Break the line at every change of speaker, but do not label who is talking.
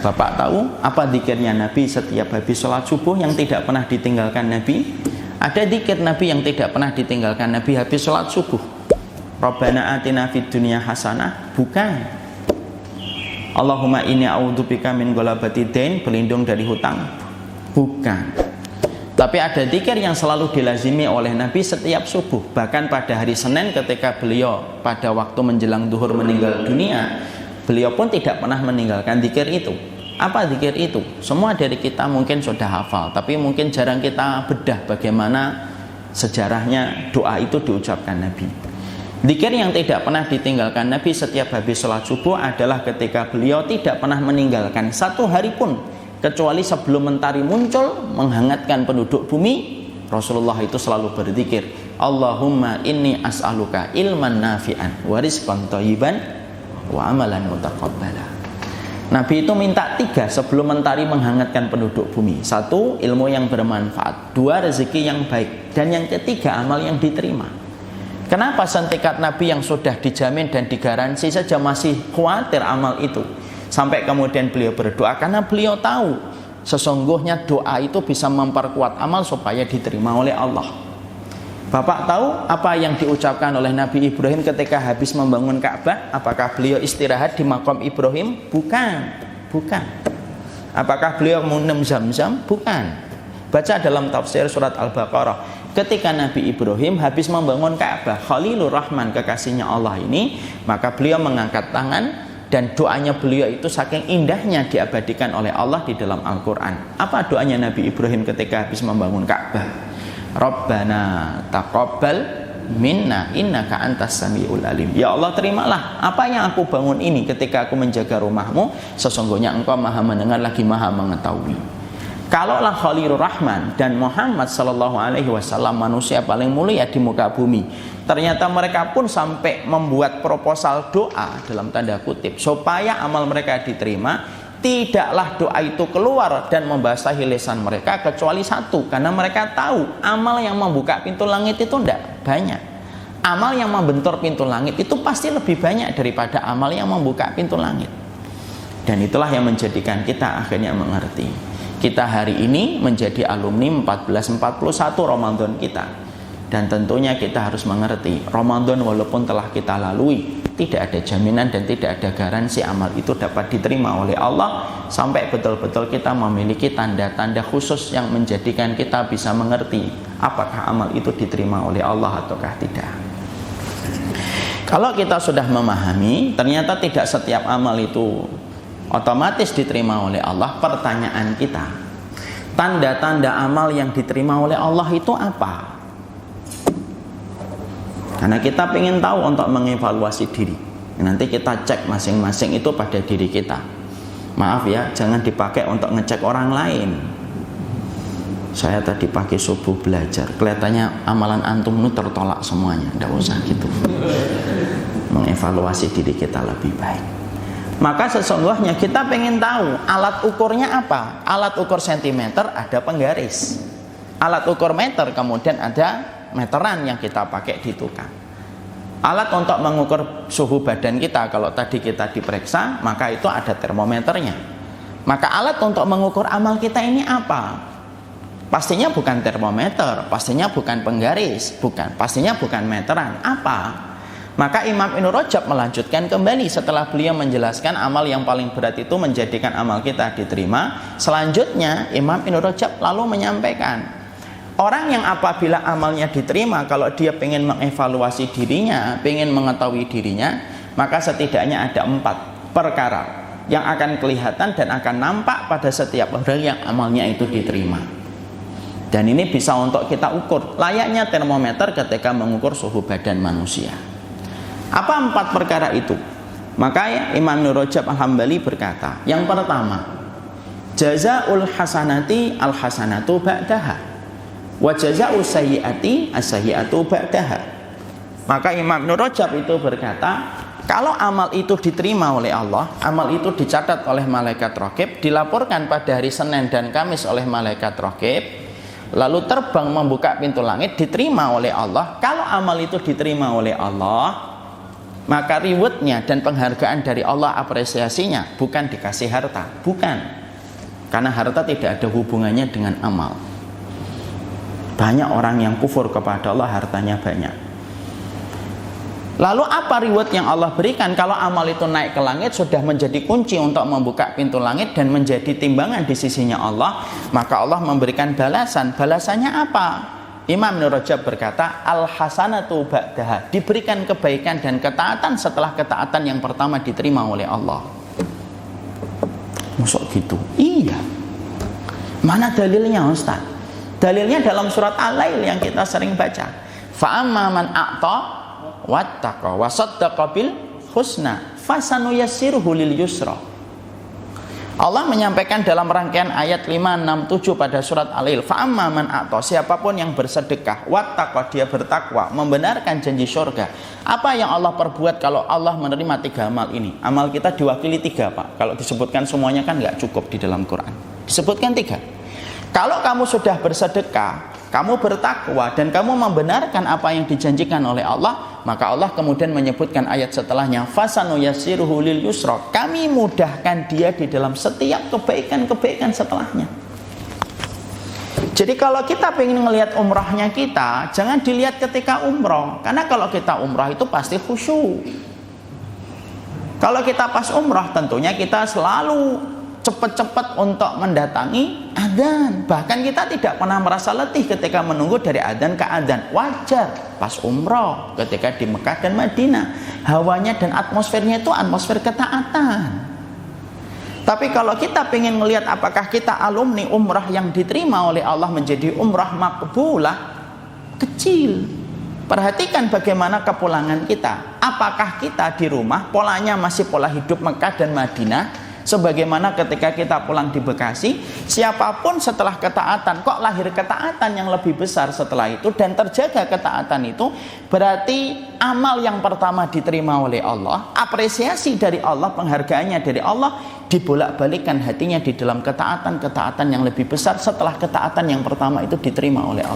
Bapak tahu apa zikirnya Nabi setiap habis sholat subuh yang tidak pernah ditinggalkan Nabi? Ada zikir Nabi yang tidak pernah ditinggalkan Nabi habis sholat subuh. Rabbana atina fid dunya hasanah, bukan. Allahumma inni a'udzubika min ghalabati dain, berlindung dari hutang, bukan. Tapi ada zikir yang selalu dilazimi oleh Nabi setiap subuh. Bahkan pada hari Senin ketika beliau pada waktu menjelang duhur meninggal dunia, beliau pun tidak pernah meninggalkan zikir itu. Apa zikir itu? Semua dari kita mungkin sudah hafal, tapi mungkin jarang kita bedah bagaimana sejarahnya doa itu diucapkan Nabi. Zikir yang tidak pernah ditinggalkan Nabi setiap habis sholat subuh adalah ketika beliau tidak pernah meninggalkan satu hari pun, kecuali sebelum mentari muncul menghangatkan penduduk bumi. Rasulullah itu selalu berzikir, Allahumma inni as'aluka ilman nafi'an wa rizqan thayyiban wa amalan mutaqabbala. Nabi itu minta 3 sebelum mentari menghangatkan penduduk bumi. 1, ilmu yang bermanfaat. 2, rezeki yang baik. Dan yang ketiga, amal yang diterima. Kenapa sentikat Nabi yang sudah dijamin dan digaransi saja masih khawatir amal itu? Sampai kemudian beliau berdoa, karena beliau tahu sesungguhnya doa itu bisa memperkuat amal supaya diterima oleh Allah. Bapak tahu apa yang diucapkan oleh Nabi Ibrahim ketika habis membangun Ka'bah? Apakah beliau istirahat di maqam Ibrahim? Bukan. Apakah beliau minum Zam-Zam? Bukan. Baca dalam tafsir surat Al-Baqarah. Ketika Nabi Ibrahim habis membangun Ka'bah, Khalilur Rahman, kekasihnya Allah ini, maka beliau mengangkat tangan dan doanya beliau itu saking indahnya diabadikan oleh Allah di dalam Al-Quran. Apa doanya Nabi Ibrahim ketika habis membangun Ka'bah? Rabbana taqabbal minna innaka antas samiul alim. Ya Allah, terimalah apa yang aku bangun ini ketika aku menjaga rumahmu, sesungguhnya engkau maha mendengar lagi maha mengetahui. Kalaulah Khalilur Rahman dan Muhammad sallallahu alaihi wasallam manusia paling mulia di muka bumi, ternyata mereka pun sampai membuat proposal doa dalam tanda kutip supaya amal mereka diterima, tidaklah doa itu keluar dan membasahi lisan mereka kecuali 1, karena mereka tahu amal yang membuka pintu langit itu tidak banyak. Amal yang membentur pintu langit itu pasti lebih banyak daripada amal yang membuka pintu langit. Dan itulah yang menjadikan kita akhirnya mengerti. Kita hari ini menjadi alumni 1441 Ramadan kita. Dan tentunya kita harus mengerti, Ramadan walaupun telah kita lalui, tidak ada jaminan dan tidak ada garansi amal itu dapat diterima oleh Allah sampai betul-betul kita memiliki tanda-tanda khusus yang menjadikan kita bisa mengerti apakah amal itu diterima oleh Allah ataukah tidak. Kalau kita sudah memahami ternyata tidak setiap amal itu otomatis diterima oleh Allah, pertanyaan kita, tanda-tanda amal yang diterima oleh Allah itu apa? Karena kita ingin tahu untuk mengevaluasi diri. Nanti kita cek masing-masing itu pada diri kita. Maaf ya, jangan dipakai untuk ngecek orang lain. Saya tadi pagi subuh belajar, kelihatannya amalan antum itu tertolak semuanya. Tidak usah gitu. Mengevaluasi diri kita lebih baik. Maka sesungguhnya kita ingin tahu alat ukurnya apa. Alat ukur sentimeter ada penggaris. Alat ukur meter kemudian ada meteran yang kita pakai di tukang. Alat untuk mengukur suhu badan kita, kalau tadi kita diperiksa, maka itu ada termometernya. Maka alat untuk mengukur amal kita ini apa? Pastinya bukan termometer, pastinya bukan penggaris, pastinya bukan meteran. Apa? Maka Imam Ibnu Rajab melanjutkan kembali setelah beliau menjelaskan amal yang paling berat itu menjadikan amal kita diterima. Selanjutnya Imam Ibnu Rajab lalu menyampaikan, orang yang apabila amalnya diterima, kalau dia ingin mengevaluasi dirinya, ingin mengetahui dirinya, maka setidaknya ada 4 perkara yang akan kelihatan dan akan nampak pada setiap orang yang amalnya itu diterima. Dan ini bisa untuk kita ukur, layaknya termometer ketika mengukur suhu badan manusia. Apa 4 perkara itu? Maka Imam Ibnu Rajab Al-Hambali berkata, yang pertama, jazaul hasanati al-hasanatu ba'daha wa jazaa'u sayyi'ati as-sayyi'atu ba'daha. Maka Imam Ibnu Rajab itu berkata, kalau amal itu diterima oleh Allah, amal itu dicatat oleh malaikat raqib, dilaporkan pada hari Senin dan Kamis oleh malaikat raqib, lalu terbang membuka pintu langit, diterima oleh Allah. Kalau amal itu diterima oleh Allah, maka rewardnya dan penghargaan dari Allah, apresiasinya bukan dikasih harta, bukan, karena harta tidak ada hubungannya dengan amal. Banyak orang yang kufur kepada Allah, hartanya banyak. Lalu apa reward yang Allah berikan? Kalau amal itu naik ke langit, sudah menjadi kunci untuk membuka pintu langit dan menjadi timbangan di sisinya Allah, maka Allah memberikan balasan. Balasannya apa? Imam Ibnu Rajab berkata, al-hasanatu ba'daha, diberikan kebaikan dan ketaatan setelah ketaatan yang pertama diterima oleh Allah. Masuk gitu? Iya. Mana dalilnya, Ustaz? Dalilnya dalam surat Al-Lail yang kita sering baca. Fa'amma man a'ta wattaqa wa saddaqa bil husna fasanuyassiruhu lil yusra. Allah menyampaikan dalam rangkaian ayat 5, 6, 7 pada surat Al-Lail, fa'amma man a'ta, siapapun yang bersedekah, wattaqa, dia bertakwa, membenarkan janji surga. Apa yang Allah perbuat kalau Allah menerima 3 amal ini? Amal kita diwakili 3, Pak. Kalau disebutkan semuanya kan nggak cukup di dalam Quran. Disebutkan 3. Kalau kamu sudah bersedekah, kamu bertakwa, dan kamu membenarkan apa yang dijanjikan oleh Allah, maka Allah kemudian menyebutkan ayat setelahnya, fasanuyassiruhu lil yusra, kami mudahkan dia di dalam setiap kebaikan-kebaikan setelahnya. Jadi kalau kita pengen melihat umrahnya kita, jangan dilihat ketika umrah, karena kalau kita umrah itu pasti khusyuk. Kalau kita pas umrah, tentunya kita selalu cepat-cepat untuk mendatangi adzan. Bahkan kita tidak pernah merasa letih ketika menunggu dari adzan ke adzan. Wajar pas umrah ketika di Mekah dan Madinah, hawanya dan atmosfernya itu atmosfer ketaatan. Tapi kalau kita ingin melihat apakah kita alumni umrah yang diterima oleh Allah menjadi umrah makbulah, kecil. Perhatikan bagaimana kepulangan kita. Apakah kita di rumah polanya masih pola hidup Mekah dan Madinah? Sebagaimana ketika kita pulang di Bekasi, siapapun setelah ketaatan, kok lahir ketaatan yang lebih besar setelah itu dan terjaga ketaatan itu, berarti amal yang pertama diterima oleh Allah, apresiasi dari Allah, penghargaannya dari Allah, dibolak-balikan hatinya di dalam ketaatan-ketaatan yang lebih besar setelah ketaatan yang pertama itu diterima oleh Allah.